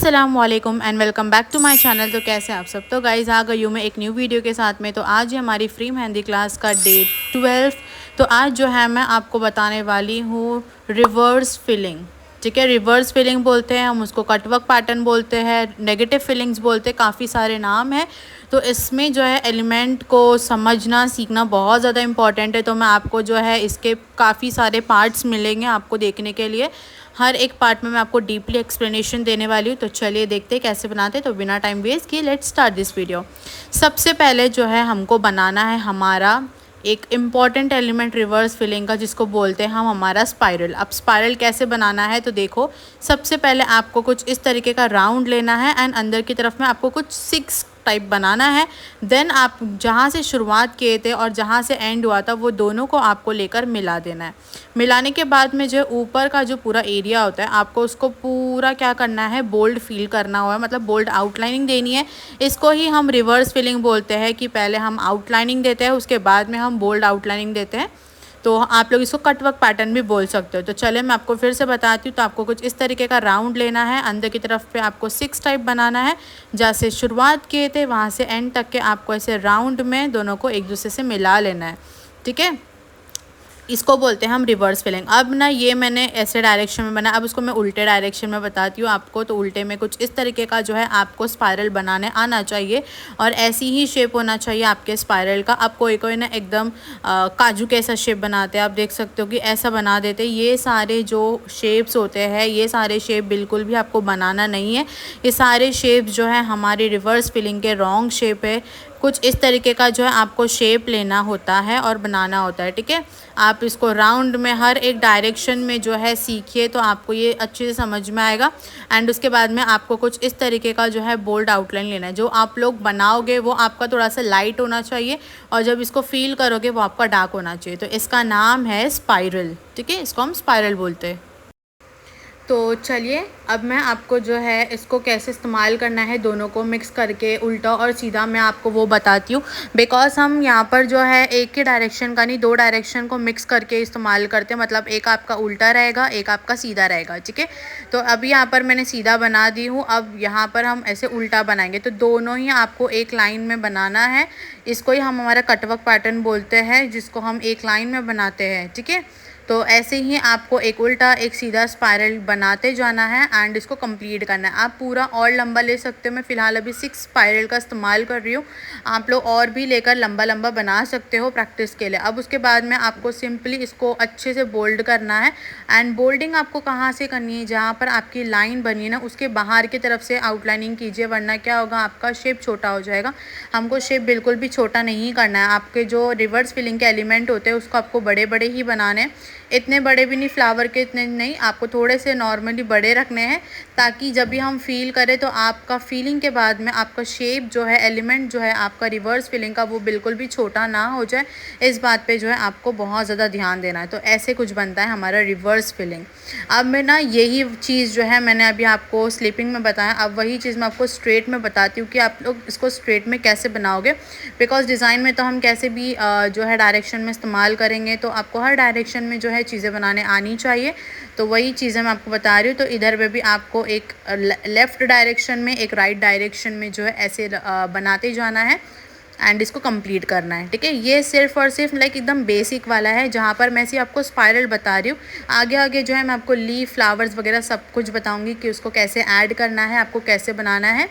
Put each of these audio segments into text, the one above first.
अस्सलामुअलैकुम and welcome back to my channel. तो कैसे आप सब। तो गाइज़ आ गई हूँ मैं एक न्यू वीडियो के साथ में। तो आज है हमारी फ्री मेहंदी क्लास का डे 12। तो आज जो है मैं आपको बताने वाली हूँ रिवर्स फिलिंग। ठीक है, रिवर्स फिलिंग बोलते हैं हम उसको, कटवर्क पैटर्न बोलते हैं, नेगेटिव फिलिंग्स बोलते हैं, काफ़ी सारे नाम हैं। तो इसमें जो है एलिमेंट को समझना सीखना बहुत ज़्यादा इम्पॉर्टेंट है। तो मैं आपको जो है इसके काफ़ी सारे पार्ट्स मिलेंगे आपको देखने के लिए। हर एक पार्ट में मैं आपको डीपली एक्सप्लेनेशन देने वाली हूँ। तो चलिए देखते हैं कैसे बनाते हैं। तो बिना टाइम वेस्ट किए लेट्स स्टार्ट दिस वीडियो। सबसे पहले जो है हमको बनाना है हमारा एक इम्पॉर्टेंट एलिमेंट रिवर्स फिलिंग का, जिसको बोलते हैं हम हमारा स्पाइरल। अब स्पाइरल कैसे बनाना है तो देखो, सबसे पहले आपको कुछ इस तरीके का राउंड लेना है एंड अंदर की तरफ में आपको कुछ 6 टाइप बनाना है। देन आप जहाँ से शुरुआत किए थे और जहाँ से एंड हुआ था वो दोनों को आपको लेकर मिला देना है। मिलाने के बाद में जो ऊपर का जो पूरा एरिया होता है आपको उसको पूरा क्या करना है, बोल्ड फील करना हुआ है, मतलब बोल्ड आउटलाइनिंग देनी है। इसको ही हम रिवर्स फिलिंग बोलते हैं कि पहले हम आउटलाइनिंग देते हैं उसके बाद में हम बोल्ड आउटलाइनिंग देते हैं। तो आप लोग इसको कटवर्क पैटर्न भी बोल सकते हो। तो चले मैं आपको फिर से बताती हूँ। तो आपको कुछ इस तरीके का राउंड लेना है, अंदर की तरफ पे आपको 6 टाइप बनाना है। जहाँ से शुरुआत किए थे वहाँ से एंड तक के आपको ऐसे राउंड में दोनों को एक दूसरे से मिला लेना है। ठीक है, इसको बोलते हैं हम रिवर्स फिलिंग। अब ना ये मैंने ऐसे डायरेक्शन में बना, अब उसको मैं उल्टे डायरेक्शन में बताती हूँ आपको। तो उल्टे में कुछ इस तरीके का जो है आपको स्पाइरल बनाने आना चाहिए और ऐसी ही शेप होना चाहिए आपके स्पाइरल का। अब कोई कोई ना एकदम काजू के ऐसा शेप बनाते हैं, आप देख सकते हो कि ऐसा बना देते हैं। ये सारे जो शेप्स होते हैं ये सारे शेप बिल्कुल भी आपको बनाना नहीं है। ये सारे शेप जो है हमारी रिवर्स फिलिंग के रॉन्ग शेप है। कुछ इस तरीके का जो है आपको शेप लेना होता है और बनाना होता है। ठीक है, आप इसको राउंड में हर एक डायरेक्शन में जो है सीखिए तो आपको ये अच्छे से समझ में आएगा। एंड उसके बाद में आपको कुछ इस तरीके का जो है बोल्ड आउटलाइन लेना है। जो आप लोग बनाओगे वो आपका थोड़ा सा लाइट होना चाहिए और जब इसको फील करोगे वो आपका डार्क होना चाहिए। तो इसका नाम है स्पाइरल। ठीक है, इसको हम स्पाइरल बोलते हैं। तो चलिए अब मैं आपको जो है इसको कैसे इस्तेमाल करना है, दोनों को मिक्स करके उल्टा और सीधा मैं आपको वो बताती हूँ। बिकॉज़ हम यहाँ पर जो है एक ही डायरेक्शन का नहीं, 2 डायरेक्शन को मिक्स करके इस्तेमाल करते हैं। मतलब एक आपका उल्टा रहेगा, एक आपका सीधा रहेगा। ठीक है, तो अभी यहाँ पर मैंने सीधा बना दी हूँ। अब यहाँ पर हम ऐसे उल्टा बनाएंगे तो दोनों ही आपको एक लाइन में बनाना है। इसको ही हम हमारा कटवर्क पैटर्न बोलते हैं, जिसको हम एक लाइन में बनाते हैं। ठीक है, तो ऐसे ही आपको एक उल्टा एक सीधा स्पाइरल बनाते जाना है एंड इसको कंप्लीट करना है। आप पूरा और लंबा ले सकते हो, मैं फ़िलहाल अभी 6 स्पाइरल का इस्तेमाल कर रही हूँ। आप लोग और भी लेकर लंबा लंबा बना सकते हो प्रैक्टिस के लिए। अब उसके बाद में आपको सिंपली इसको अच्छे से बोल्ड करना है। एंड बोल्डिंग आपको कहाँ से करनी है, जहाँ पर आपकी लाइन बनी है ना उसके बाहर की तरफ से आउटलाइनिंग कीजिए, वरना क्या होगा आपका शेप छोटा हो जाएगा। हमको शेप बिल्कुल भी छोटा नहीं करना है। आपके जो रिवर्स फिलिंग के एलिमेंट होते हैं उसको आपको बड़े बड़े ही बनाने हैं, इतने बड़े भी नहीं, फ्लावर के इतने नहीं, आपको थोड़े से नॉर्मली बड़े रखने हैं ताकि जब भी हम फील करें तो आपका फीलिंग के बाद में आपका शेप जो है, एलिमेंट जो है आपका रिवर्स फिलिंग का, वो बिल्कुल भी छोटा ना हो जाए। इस बात पे जो है आपको बहुत ज़्यादा ध्यान देना है। तो ऐसे कुछ बनता है हमारा रिवर्स फिलिंग। अब मैं ना यही चीज़ जो है मैंने अभी आपको स्लीपिंग में बताया, अब वही चीज़ मैं आपको स्ट्रेट में बताती हूँ कि आप लोग इसको स्ट्रेट में कैसे बनाओगे। बिकॉज डिज़ाइन में तो हम कैसे भी जो है डायरेक्शन में इस्तेमाल करेंगे, तो आपको हर डायरेक्शन में जो है चीज़ें बनाने आनी चाहिए। तो वही चीज़ें मैं आपको बता रही हूँ। तो इधर पे भी आपको एक लेफ़्ट डायरेक्शन में एक राइट डायरेक्शन में जो है ऐसे बनाते जाना है एंड इसको कंप्लीट करना है। ठीक है, ये सिर्फ और सिर्फ लाइक एकदम बेसिक वाला है, जहाँ पर मैं सिर्फ आपको स्पाइरल बता रही हूँ। आगे आगे जो है मैं आपको लीफ, फ्लावर्स वगैरह सब कुछ बताऊँगी कि उसको कैसे ऐड करना है, आपको कैसे बनाना है।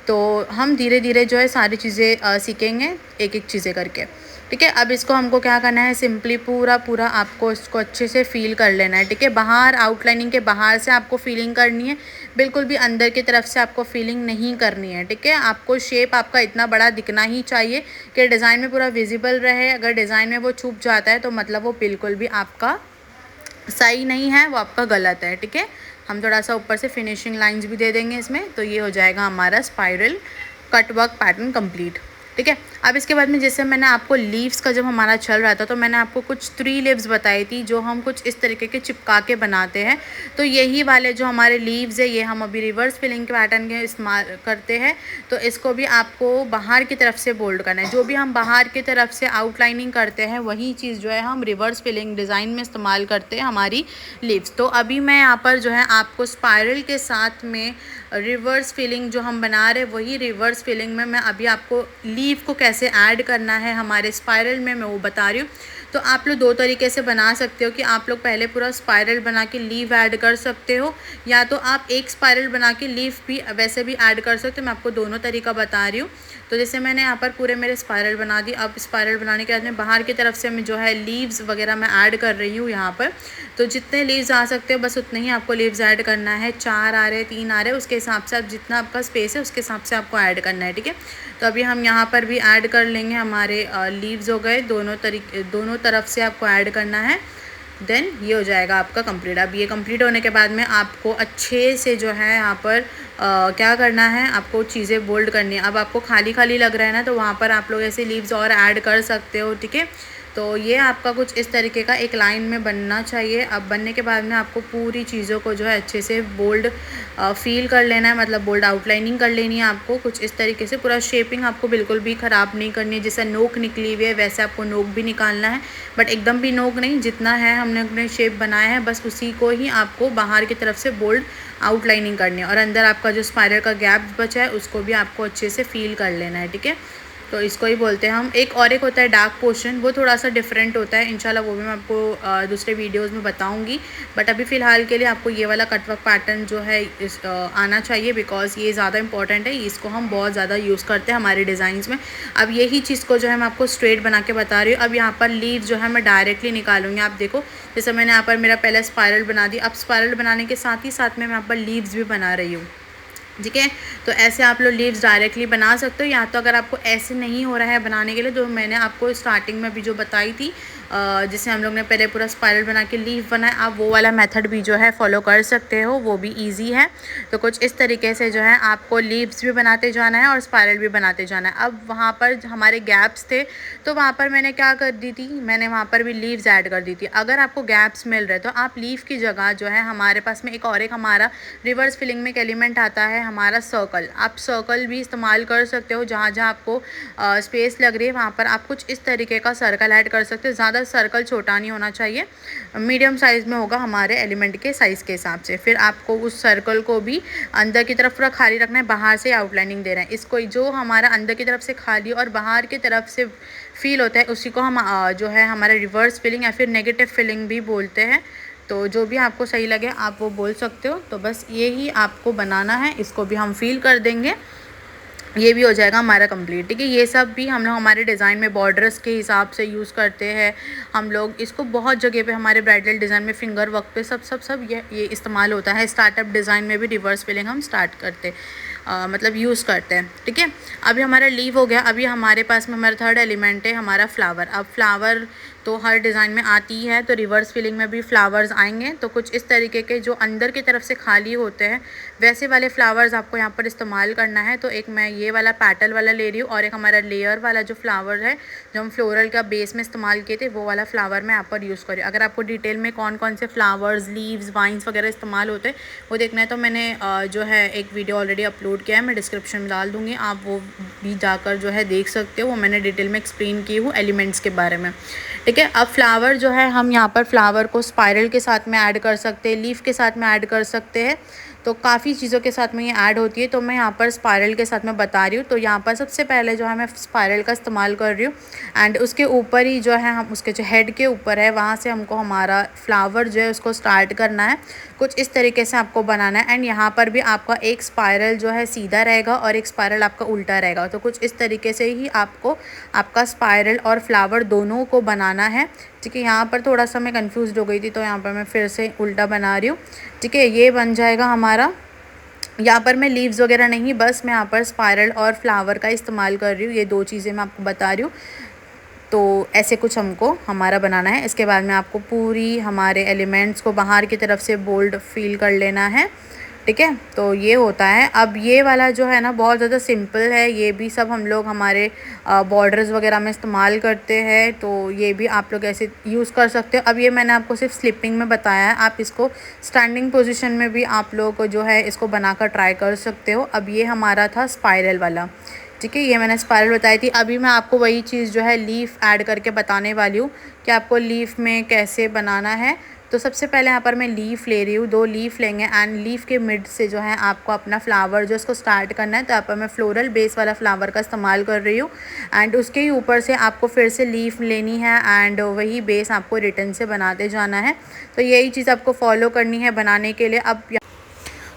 तो हम धीरे धीरे जो है सारी चीज़ें सीखेंगे एक एक चीज़ें करके। ठीक है, अब इसको हमको क्या करना है, सिंपली पूरा पूरा आपको इसको अच्छे से फील कर लेना है। ठीक है, बाहर आउटलाइनिंग के बाहर से आपको फीलिंग करनी है, बिल्कुल भी अंदर की तरफ से आपको फीलिंग नहीं करनी है। ठीक है, आपको शेप आपका इतना बड़ा दिखना ही चाहिए कि डिज़ाइन में पूरा विजिबल रहे। अगर डिज़ाइन में वो छुप जाता है तो मतलब वो बिल्कुल भी आपका सही नहीं है, वो आपका गलत है। ठीक है, हम थोड़ा सा ऊपर से फिनिशिंग लाइंस भी दे देंगे इसमें, तो ये हो जाएगा हमारा स्पाइरल कटवर्क पैटर्न कंप्लीट। ठीक है, अब इसके बाद में जैसे मैंने आपको लीव्स का जब हमारा चल रहा था तो मैंने आपको कुछ 3 लीव्स बताई थी जो हम कुछ इस तरीके के चिपका के बनाते हैं। तो यही वाले जो हमारे लीव्स है ये हम अभी रिवर्स फिलिंग के पैटर्न के इस्तेमाल करते हैं। तो इसको भी आपको बाहर की तरफ से बोल्ड करना है। जो भी हम बाहर की तरफ से आउटलाइनिंग करते हैं वही चीज़ जो है हम रिवर्स फिलिंग डिज़ाइन में इस्तेमाल करते हैं हमारी लीव्स। तो अभी मैं यहाँ पर जो है आपको स्पाइरल के साथ में रिवर्स फिलिंग जो हम बना रहे हैं वही रिवर्स फिलिंग में मैं अभी आपको लीव को कैसे ऐड करना है हमारे स्पाइरल में मैं वो बता रही हूँ। तो आप लोग दो तरीके से बना सकते हो कि आप लोग पहले पूरा स्पाइरल बना के लीव ऐड कर सकते हो, या तो आप एक स्पाइरल बना के लीव भी वैसे भी ऐड कर सकते हो। मैं आपको दोनों तरीका बता रही हूँ। तो जैसे मैंने यहाँ पर पूरे मेरे स्पाइरल बना दी। अब स्पाइरल बनाने के बाद में बाहर की तरफ से मैं जो है लीव्स वगैरह मैं ऐड कर रही हूँ यहाँ पर। तो जितने लीव्स आ सकते हो बस उतने ही आपको लीव्स ऐड करना है। 4 आ रहे, 3 आ रहे, उसके हिसाब से आप जितना आपका स्पेस है उसके हिसाब से आपको ऐड करना है, ठीक है। तो अभी हम यहाँ पर भी ऐड कर लेंगे। हमारे लीव्स हो गए, दोनों तरफ से आपको ऐड करना है। देन ये हो जाएगा आपका कंप्लीट। अब ये कंप्लीट होने के बाद में आपको अच्छे से जो है यहाँ पर क्या करना है, आपको चीज़ें बोल्ड करनी है। अब आपको खाली खाली लग रहा है ना, तो वहाँ पर आप लोग ऐसे लीव्स और ऐड कर सकते हो, ठीक है। तो ये आपका कुछ इस तरीके का एक लाइन में बनना चाहिए। अब बनने के बाद में आपको पूरी चीज़ों को जो है अच्छे से बोल्ड फील कर लेना है, मतलब बोल्ड आउटलाइनिंग कर लेनी है आपको कुछ इस तरीके से। पूरा शेपिंग आपको बिल्कुल भी ख़राब नहीं करनी है। जैसे नोक निकली हुई है वैसे आपको नोक भी निकालना है, बट एकदम भी नोक नहीं, जितना है हमने अपने शेप बनाया है बस उसी को ही आपको बाहर की तरफ से बोल्ड आउटलाइनिंग करनी है। और अंदर आपका जो स्पाइरल का गैप बचा है उसको भी आपको अच्छे से फील कर लेना है, ठीक है। तो इसको ही बोलते हैं हम। एक होता है डार्क पोर्शन, वो थोड़ा सा डिफरेंट होता है। इंशाल्लाह वो भी मैं आपको दूसरे वीडियोस में बताऊंगी। बट अभी फ़िलहाल के लिए आपको ये वाला कटवर्क पैटर्न जो है आना चाहिए, बिकॉज ये ज़्यादा इंपॉर्टेंट है। इसको हम बहुत ज़्यादा यूज़ करते हैं हमारे डिज़ाइंस में। अब यही चीज़ को जो है मैं आपको स्ट्रेट बना के बता रही हूँ। अब यहाँ पर लीव जो है मैं डायरेक्टली निकालूंगी। आप देखो जैसे मैंने यहाँ पर मेरा पहले स्पायरल बना दी। अब स्पायरल बनाने के साथ ही साथ में मैं यहाँ पर लीव्स भी बना रही हूँ, ठीक है। तो ऐसे आप लोग लीव्स डायरेक्टली बना सकते हो, या तो अगर आपको ऐसे नहीं हो रहा है बनाने के लिए, जो मैंने आपको स्टार्टिंग में भी जो बताई थी, जिसे हम लोग ने पहले पूरा स्पाइरल बना के लीव बनाया, आप वो वाला मेथड भी जो है फॉलो कर सकते हो, वो भी इजी है। तो कुछ इस तरीके से जो है आपको लीव्स भी बनाते जाना है और स्पाइरल भी बनाते जाना है। अब वहाँ पर हमारे गैप्स थे तो वहाँ पर मैंने क्या कर दी थी, मैंने वहाँ पर भी लीव्स ऐड कर दी थी। अगर आपको गैप्स मिल रहे तो आप लीव की जगह जो है हमारे पास में एक हमारा रिवर्स फिलिंग में एक एलिमेंट आता है हमारा सर्कल। आप सर्कल भी इस्तेमाल कर सकते हो, जहाँ जहाँ आपको स्पेस लग रही है वहाँ पर आप कुछ इस तरीके का सर्कल ऐड कर सकते हो। ज़्यादा सर्कल छोटा नहीं होना चाहिए, मीडियम साइज़ में होगा हमारे एलिमेंट के साइज़ के हिसाब से। फिर आपको उस सर्कल को भी अंदर की तरफ पूरा खाली रखना है, बाहर से आउटलाइनिंग दे रहे हैं। इसको जो हमारा अंदर की तरफ से खाली और बाहर की तरफ से फील होता है उसी को हम जो है हमारा रिवर्स फिलिंग या फिर नेगेटिव फिलिंग भी बोलते हैं। तो जो भी आपको सही लगे आप वो बोल सकते हो। तो बस यही आपको बनाना है, इसको भी हम फील कर देंगे, ये भी हो जाएगा हमारा कंप्लीट, ठीक है। ये सब भी हम लोग हमारे डिज़ाइन में बॉर्डर्स के हिसाब से यूज़ करते हैं। हम लोग इसको बहुत जगह पे हमारे ब्राइडल डिज़ाइन में फिंगर वर्क पे सब ये इस्तेमाल होता है। स्टार्टअप डिज़ाइन में भी रिवर्स फिलिंग हम स्टार्ट करते मतलब यूज़ करते हैं, ठीक है। अभी हमारा लीव हो गया। अभी हमारे पास में हमारा थर्ड एलिमेंट है हमारा फ्लावर। अब फ्लावर तो हर डिज़ाइन में आती है, तो रिवर्स फिलिंग में भी फ्लावर्स आएंगे। तो कुछ इस तरीके के जो अंदर की तरफ से खाली होते हैं वैसे वाले फ्लावर्स आपको यहाँ पर इस्तेमाल करना है। तो एक मैं ये वाला पैटल वाला ले रही हूँ और एक हमारा लेयर वाला जो फ्लावर है जो हम फ्लोरल का बेस में इस्तेमाल किए थे वो वाला फ्लावर मैं यहाँ पर यूज़ कर रही हूँ। अगर आपको डिटेल में कौन कौन से फ्लावर्स, लीव्स, वाइन्स वगैरह इस्तेमाल होते हैं वो देखना है तो मैंने जो है एक वीडियो ऑलरेडी अपलोड किया है, मैं डिस्क्रिप्शन में डाल दूँगी, आप वो भी जाकर जो है देख सकते हो। वो मैंने डिटेल में एक्सप्लेन की हूँ एलिमेंट्स के बारे में, ठीक है। अब फ्लावर जो है हम यहाँ पर फ्लावर को स्पाइरल के साथ में ऐड कर सकते हैं, लीफ के साथ में ऐड कर सकते हैं। तो काफ़ी चीज़ों के साथ में ये ऐड होती है। तो मैं यहाँ पर स्पाइरल के साथ में बता रही हूँ। तो यहाँ पर सबसे पहले जो है मैं स्पाइरल का इस्तेमाल कर रही हूँ एंड उसके ऊपर ही जो है हम उसके जो हेड के ऊपर है वहाँ से हमको हमारा फ्लावर जो है उसको स्टार्ट करना है। कुछ इस तरीके से आपको बनाना है एंड यहाँ पर भी आपका एक स्पाइरल जो है सीधा रहेगा और एक स्पाइरल आपका उल्टा रहेगा। तो कुछ इस तरीके से ही आपको आपका स्पाइरल और फ्लावर दोनों को बनाना है, ठीक है। यहाँ पर थोड़ा सा मैं कंफ्यूज हो गई थी तो यहाँ पर मैं फिर से उल्टा बना रही हूँ, ठीक है। ये बन जाएगा हमारा। यहाँ पर मैं लीव्स वगैरह नहीं, बस मैं यहाँ पर स्पाइरल और फ्लावर का इस्तेमाल कर रही हूँ। ये दो चीज़ें मैं आपको बता रही हूँ। तो ऐसे कुछ हमको हमारा बनाना है। इसके बाद में आपको पूरी हमारे एलिमेंट्स को बाहर की तरफ से बोल्ड फील कर लेना है, ठीक है। तो ये होता है। अब ये वाला जो है ना बहुत ज़्यादा सिंपल है, ये भी सब हम लोग हमारे बॉर्डर्स वगैरह में इस्तेमाल करते हैं। तो ये भी आप लोग ऐसे यूज़ कर सकते हो। अब ये मैंने आपको सिर्फ स्लिपिंग में बताया है, आप इसको स्टैंडिंग पोजीशन में भी आप लोग जो है इसको बनाकर ट्राई कर सकते हो। अब ये हमारा था स्पाइरल वाला, ठीक है। ये मैंने स्पाइरल बताई थी। अभी मैं आपको वही चीज़ जो है लीफ ऐड करके बताने वाली हूँ कि आपको लीफ में कैसे बनाना है। तो सबसे पहले यहाँ पर मैं लीफ ले रही हूँ, 2 लीफ लेंगे एंड लीफ के मिड से जो है आपको अपना फ्लावर जो इसको स्टार्ट करना है। तो यहाँ पर मैं फ्लोरल बेस वाला फ्लावर का इस्तेमाल कर रही हूँ एंड उसके ही ऊपर से आपको फिर से लीफ लेनी है एंड वही बेस आपको रिटर्न से बनाते जाना है। तो यही चीज़ आपको फॉलो करनी है बनाने के लिए। अब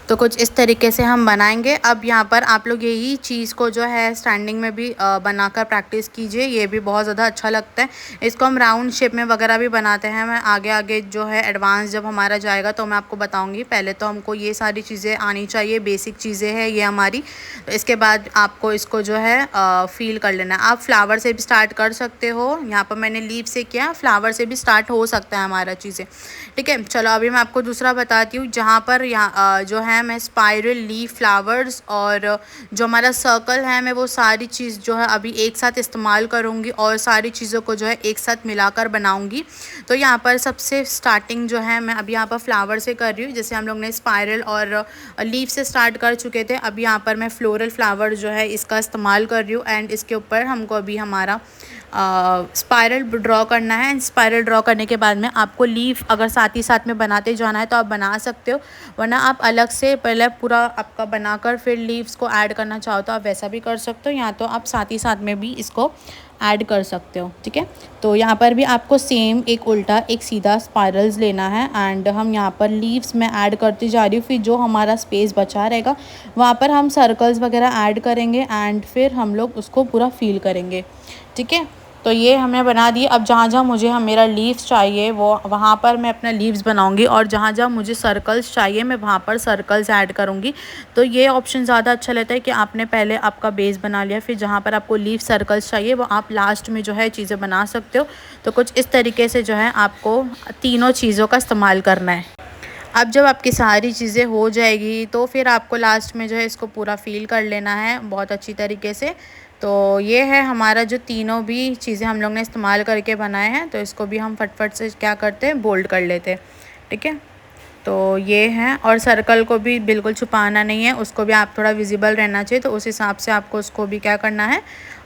तो कुछ इस तरीके से हम बनाएंगे। अब यहाँ पर आप लोग यही चीज़ को जो है स्टैंडिंग में भी बनाकर प्रैक्टिस कीजिए, ये भी बहुत ज़्यादा अच्छा लगता है। इसको हम राउंड शेप में वगैरह भी बनाते हैं। मैं आगे आगे जो है एडवांस जब हमारा जाएगा तो मैं आपको बताऊंगी। पहले तो हमको ये सारी चीज़ें आनी चाहिए, बेसिक चीज़ें हैं ये हमारी। तो इसके बाद आपको इसको जो है फील कर लेना है। आप फ्लावर से भी स्टार्ट कर सकते हो, यहाँ पर मैंने लीफ से किया, फ्लावर से भी स्टार्ट हो सकता है हमारा चीज़ें, ठीक है। चलो अभी मैं आपको दूसरा बताती हूँ, जहाँ पर यहाँ जो है मैं स्पाइरल, लीफ, फ्लावर्स और जो हमारा सर्कल है मैं वो सारी चीज़ जो है अभी एक साथ इस्तेमाल करूँगी और सारी चीज़ों को जो है एक साथ मिलाकर बनाऊँगी। तो यहाँ पर सबसे स्टार्टिंग जो है मैं अभी यहाँ पर फ्लावर से कर रही हूँ। जैसे हम लोग ने स्पाइरल और लीफ से स्टार्ट कर चुके थे, अभी यहाँ पर मैं फ्लोरल फ्लावर जो है इसका इस्तेमाल कर रही हूँ एंड इसके ऊपर हमको अभी हमारा स्पाइरल ड्रॉ करना है। एंड स्पाइरल ड्रॉ करने के बाद में आपको लीफ अगर साथ ही साथ में बनाते जाना है तो आप बना सकते हो, वरना आप अलग से पहले पूरा आपका बनाकर फिर लीव्स को ऐड करना चाहो तो आप वैसा भी कर सकते हो, या तो आप साथ ही साथ में भी इसको ऐड कर सकते हो, ठीक है। तो यहाँ पर भी आपको सेम एक उल्टा एक सीधा स्पाइरल्स लेना है एंड हम यहाँ पर लीव्स में ऐड करती जा रही हूँ। फिर जो हमारा स्पेस बचा रहेगा वहाँ पर हम सर्कल्स वगैरह ऐड करेंगे एंड फिर हम लोग उसको पूरा फील करेंगे, ठीक है। तो ये हमने बना दी। अब जहाँ जहाँ मुझे मेरा लीव्स चाहिए वो वहाँ पर मैं अपना लीव्स बनाऊँगी और जहाँ जहाँ मुझे सर्कल्स चाहिए मैं वहाँ पर सर्कल्स ऐड करूँगी। तो ये ऑप्शन ज़्यादा अच्छा रहता है कि आपने पहले आपका बेस बना लिया, फिर जहाँ पर आपको लीव सर्कल्स चाहिए वो आप लास्ट में जो है चीज़ें बना सकते हो। तो कुछ इस तरीके से जो है आपको तीनों चीज़ों का इस्तेमाल करना है। अब जब आपकी सारी चीज़ें हो जाएगी तो फिर आपको लास्ट में जो है इसको पूरा फ़ील कर लेना है बहुत अच्छी तरीके से। तो ये है हमारा जो तीनों भी चीज़ें हम लोग ने इस्तेमाल करके बनाए हैं। तो इसको भी हम फटफट से क्या करते हैं, बोल्ड कर लेते हैं, ठीक है। तो ये है, और सर्कल को भी बिल्कुल छुपाना नहीं है, उसको भी आप थोड़ा विजिबल रहना चाहिए। तो उस हिसाब से आपको उसको भी क्या करना है,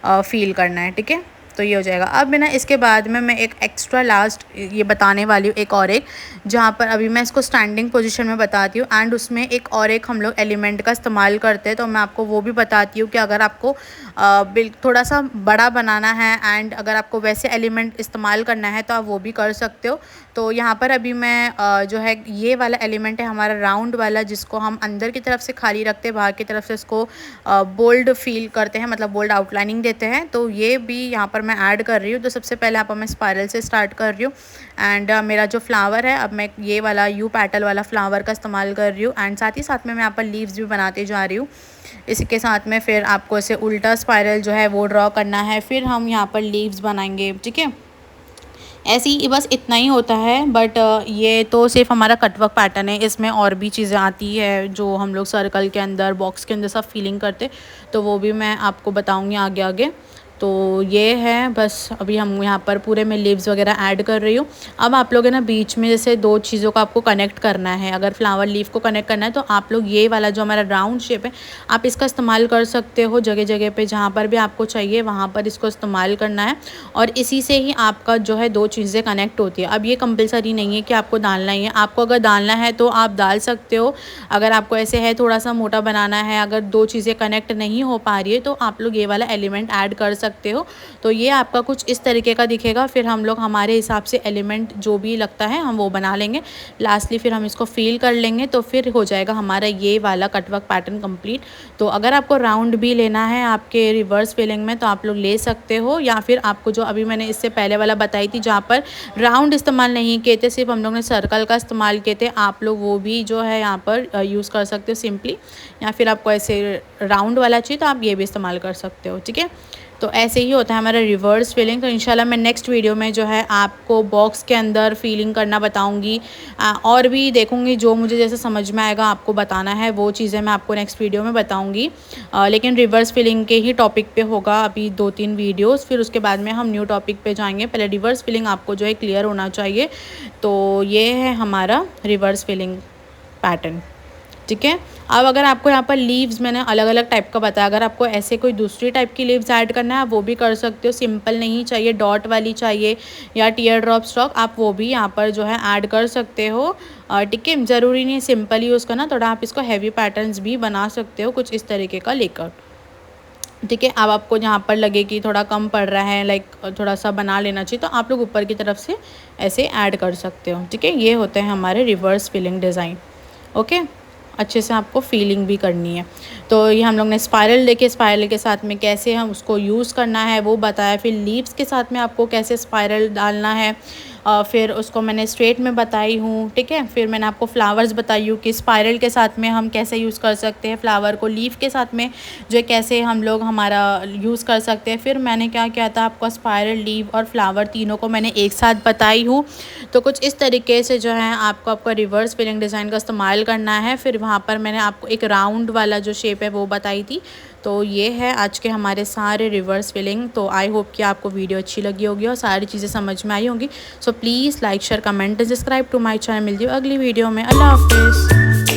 फ़ील करना है, ठीक है। तो ये हो जाएगा। अब मैं ना इसके बाद में मैं एक एक्स्ट्रा लास्ट ये बताने वाली हूँ, एक और एक, जहाँ पर अभी मैं इसको स्टैंडिंग पोजीशन में बताती हूँ एंड उसमें एक और एक हम लोग एलिमेंट का इस्तेमाल करते हैं। तो मैं आपको वो भी बताती हूँ कि अगर आपको थोड़ा सा बड़ा बनाना है एंड अगर आपको वैसे एलिमेंट इस्तेमाल करना है तो आप वो भी कर सकते हो। तो यहाँ पर अभी मैं जो है ये वाला एलिमेंट है हमारा राउंड वाला, जिसको हम अंदर की तरफ से खाली रखते हैं, बाहर की तरफ से इसको बोल्ड फील करते हैं, मतलब बोल्ड आउटलाइनिंग देते हैं। तो ये भी यहाँ पर मैं ऐड कर रही हूँ। तो सबसे पहले यहाँ पर मैं स्पाइरल से स्टार्ट कर रही हूँ एंड मेरा जो फ्लावर है अब मैं ये वाला यू पैटल वाला फ्लावर का इस्तेमाल कर रही हूँ एंड साथ ही साथ में मैं यहाँ पर लीव्स भी बनाते जा रही हूँ। इसी के साथ में फिर आपको इसे उल्टा स्पाइरल जो है वो ड्रॉ करना है, फिर हम यहाँ पर लीव्स बनाएंगे, ठीक है। ऐसे ही बस इतना ही होता है, बट ये तो सिर्फ हमारा कटवर्क पैटर्न है, इसमें और भी चीज़ें आती है जो हम लोग सर्कल के अंदर, बॉक्स के अंदर सब फीलिंग करते, तो वो भी मैं आपको बताऊंगी आगे आगे। तो ये है बस, अभी हम यहाँ पर पूरे में लीव्स वगैरह ऐड कर रही हूँ। अब आप लोग है ना बीच में जैसे दो चीज़ों को आपको कनेक्ट करना है, अगर फ्लावर लीफ को कनेक्ट करना है तो आप लोग ये वाला जो हमारा राउंड शेप है आप इसका इस्तेमाल कर सकते हो। जगह जगह पे जहाँ पर भी आपको चाहिए वहाँ पर इसको इस्तेमाल करना है और इसी से ही आपका जो है दो चीज़ें कनेक्ट होती है। अब ये कंपलसरी नहीं है कि आपको डालना ही है, आपको अगर डालना है तो आप डाल सकते हो। अगर आपको ऐसे है थोड़ा सा मोटा बनाना है, अगर दो चीज़ें कनेक्ट नहीं हो पा रही है तो आप लोग ये वाला एलिमेंट ऐड कर सकते हो। तो ये आपका कुछ इस तरीके का दिखेगा। फिर हम लोग हमारे हिसाब से एलिमेंट जो भी लगता है हम वो बना लेंगे। लास्टली फिर हम इसको फील कर लेंगे तो फिर हो जाएगा हमारा ये वाला कटवर्क पैटर्न कंप्लीट। तो अगर आपको राउंड भी लेना है आपके रिवर्स फिलिंग में तो आप लोग ले सकते हो, या फिर आपको जो अभी मैंने इससे पहले वाला बताई थी जहाँ पर राउंड इस्तेमाल नहीं किए थे, सिर्फ हम लोग ने सर्कल का इस्तेमाल किए थे, आप लोग वो भी जो है यहाँ पर यूज़ कर सकते हो सिंपली। या फिर आपको ऐसे राउंड वाला चाहिए तो आप ये भी इस्तेमाल कर सकते हो, ठीक है। तो ऐसे ही होता है हमारा रिवर्स फीलिंग। तो इंशाल्लाह मैं नेक्स्ट वीडियो में जो है आपको बॉक्स के अंदर फीलिंग करना बताऊंगी, और भी देखूंगी जो मुझे जैसे समझ में आएगा आपको बताना है वो चीज़ें मैं आपको नेक्स्ट वीडियो में बताऊंगी। लेकिन रिवर्स फीलिंग के ही टॉपिक पे होगा अभी 2-3 वीडियोस, फिर उसके बाद में हम न्यू टॉपिक पे जाएंगे। पहले रिवर्स फीलिंग आपको जो है क्लियर होना चाहिए। तो ये है हमारा रिवर्स फीलिंग पैटर्न, ठीक है। अब अगर आपको यहाँ पर लीव्स मैंने अलग अलग टाइप का बताया, अगर आपको ऐसे कोई दूसरी टाइप की लीव्स ऐड करना है आप वो भी कर सकते हो। सिंपल नहीं चाहिए, डॉट वाली चाहिए या टीयर ड्रॉप स्टॉक, आप वो भी यहाँ पर जो है ऐड कर सकते हो। ठीक है, ज़रूरी नहीं सिंपल यूज़ करना, थोड़ा आप इसको हैवी पैटर्न्स भी बना सकते हो कुछ इस तरीके का लेकर। ठीक है, अब आपको जहाँ पर लगे कि थोड़ा कम पड़ रहा है, लाइक थोड़ा सा बना लेना चाहिए, तो आप लोग ऊपर की तरफ से ऐसे ऐड कर सकते हो। ठीक है, ये होते हैं हमारे रिवर्स फिलिंग डिज़ाइन। ओके, अच्छे से आपको फीलिंग भी करनी है। तो ये हम लोग ने स्पाइरल देखे, स्पाइरल के साथ में कैसे हम उसको यूज़ करना है वो बताया। फिर लीव्स के साथ में आपको कैसे स्पाइरल डालना है, फिर उसको मैंने स्ट्रेट में बताई हूँ। ठीक है, फिर मैंने आपको फ्लावर्स बताई हूँ कि स्पाइरल के साथ में हम कैसे यूज़ कर सकते हैं फ्लावर को, लीफ के साथ में जो है कैसे हम लोग हमारा यूज़ कर सकते हैं। फिर मैंने क्या किया था, आपको स्पाइरल, लीफ और फ्लावर तीनों को मैंने एक साथ बताई हूँ। तो कुछ इस तरीके से जो है आपको आपका रिवर्स फिलिंग डिज़ाइन का इस्तेमाल करना है। फिर वहाँ पर मैंने आपको एक राउंड वाला जो शेप है वो बताई थी। तो ये है आज के हमारे सारे रिवर्स फिलिंग। तो आई होप कि आपको वीडियो अच्छी लगी होगी और सारी चीज़ें समझ में आई होंगी। So please like share comment subscribe to my channel. मिलती हूँ अगली वीडियो में। अल्लाह हाफिज़।